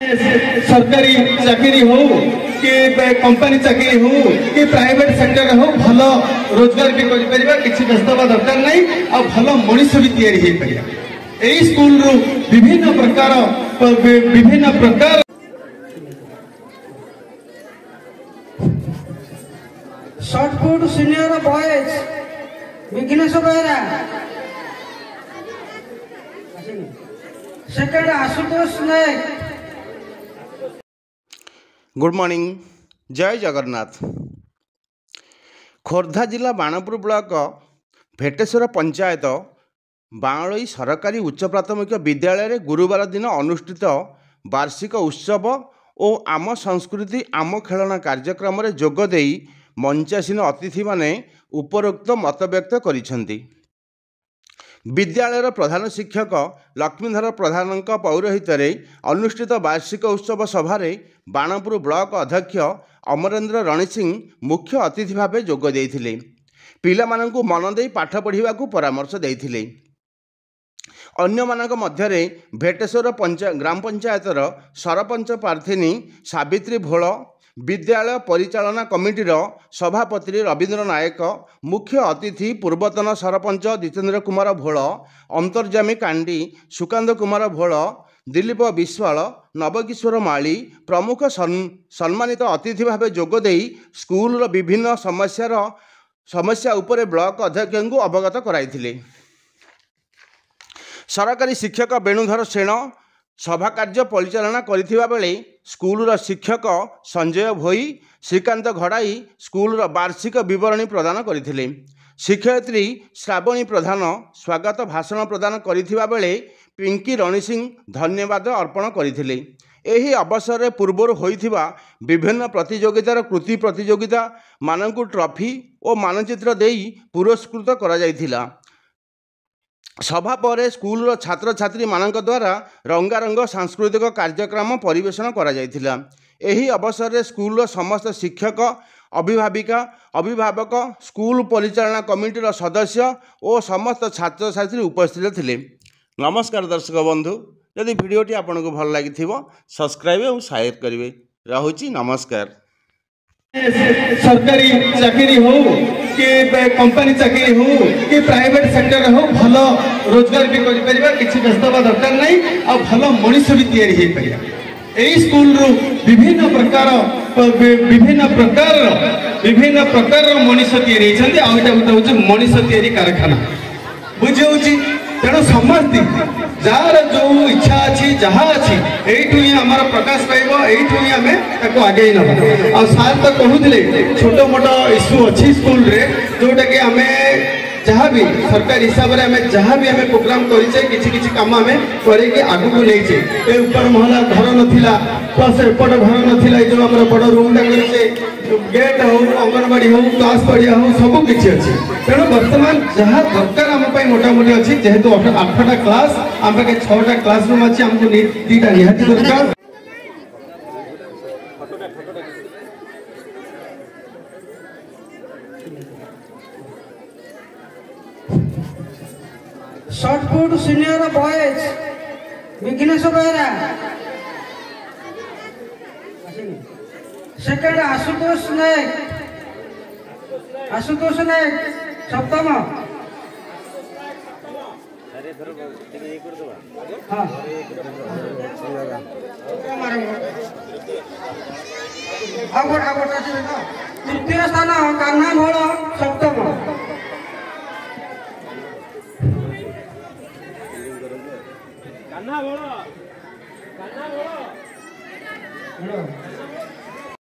सरकारी चाकरी हो कि कंपनी चाकरी हो कि प्राइवेट सेक्टर हो भल रोजगार भी कर किसी व्यस्त हवा दरकार नहीं आ भल मनीष भी तैयारी हो पार यही स्कूल रु विभिन्न प्रकार shot put senior boys Vighnesh Behera second Ashutosh Nayak. Good morning, जय जगन्नाथ। खोर्धा जिला बाणपुर ब्लॉक भेटेश्वर पंचायत बाणोई सरकारी उच्च प्राथमिक विद्यालय गुरुवार दिन अनुष्ठित वार्षिक उत्सव और आम संस्कृति आम खेलना कार्यक्रम में जोगदे मंचासीन अतिथि माने उपरोक्त मत व्यक्त करिसेंती। विद्यालयर प्रधान शिक्षक लक्ष्मीधर प्रधान पौरोहित अनुष्ठित वार्षिक उत्सव सभारे बाणपुर ब्लॉक अध्यक्ष अमरेन्द्र रणसिंह मुख्य अतिथि भाव जोग देइथिले। पिलामानंकु मन देई पाठ पढ़िबाकु परामर्श देइथिले। अन्यमानक मध्यरे भेटेश्वर ग्राम पंचायतर सरपंच प्रार्थिनी सावित्री भोल, विद्यालय परिचालना कमिटीर सभापति रवींद्र नायक, मुख्य अतिथि पूर्वतन सरपंच जितेन्द्र कुमार भोल, अंतर्जामी कांडी सुकांत कुमार भोल, दिलीप विश्वाल, नवकिशोर माली प्रमुख सम्मानित अतिथि भाव जोगदे स्कूल विभिन्न समस्या उपरे ब्लॉक अध्यक्ष को अवगत कराइथिले। सरकारी शिक्षक वेणुधर सेन सभा कार्य परिचालना करिथिबा बेले स्कूलर शिक्षक संजय भोई, श्रीकांत घड़ाई स्कूलर वार्षिक विवरणी प्रदान करथिले। शिक्षयित्री श्रावणी प्रधान स्वागत भाषण प्रदान करिथिबा बेले पिंकी रणसिंह धन्यवाद अर्पण करथिले। एही अवसर में पूर्वर होइथिबा विभिन्न प्रतियोगितार कृति प्रतियोगिता मानकु ट्रॉफी और मानचित्र देई पुरस्कृत करा जायथिला। सभा पर स्कूल छात्र छात्री मानक द्वारा रंगारंग सांस्कृतिक कार्यक्रम परिवेषण करा जायथिला। एही अवसर में स्कूल समस्त शिक्षक अभिभावक स्कूल परिचालना कमिटीर सदस्य और समस्त छात्र छात्री उपस्थित थिले। नमस्कार दर्शक बंधु, यदि भिडियोटी आपको भल लगी सब्सक्राइब और शेयर करेंगे। रहुची नमस्कार। सरकारी चाकरी हो कि कंपनी चाकरी हो कि प्राइवेट सेक्टर हो भल रोजगार भी कर किसी व्यस्त हवा दरकार नहीं आ भल मनीष भी तैयारी हो पार यही स्कूल रु विभिन्न प्रकार मनीष तैयारी होती मनीष तैयारी कारखाना बुझे तेणु समस्ती जार जो इच्छा अच्छी जहाँ अच्छी यू ही आम प्रकाश पाइब यू ही आम आगे ना सार तो कहते छोट मोट इश्यू अच्छी स्कूल रे जोटा कि आम जहाँ भी सरकार हिसाब से आम जहाँ भी आम प्रोग्राम कर कम आम करके आगू को लेचे ऊपर महला घर नाला प्लस एपट घर नाला जो आम बड़ रूम कर गेट हो अंगनवाड़ी हो क्लास पढ़िया हो सब किसी अच्छी तेणु बर्तमान जहाँ दरकार आम मोटामोटी अच्छी जेहेतु 8टा क्लास आम पाखे 6टा क्लासरूम अच्छी आमको 2टा निहाती दरकार। Shot put senior boys Vighnesh Behera second Ashutosh Nayak सप्तम तृतीय स्थान कान्हा भोल सप्तम।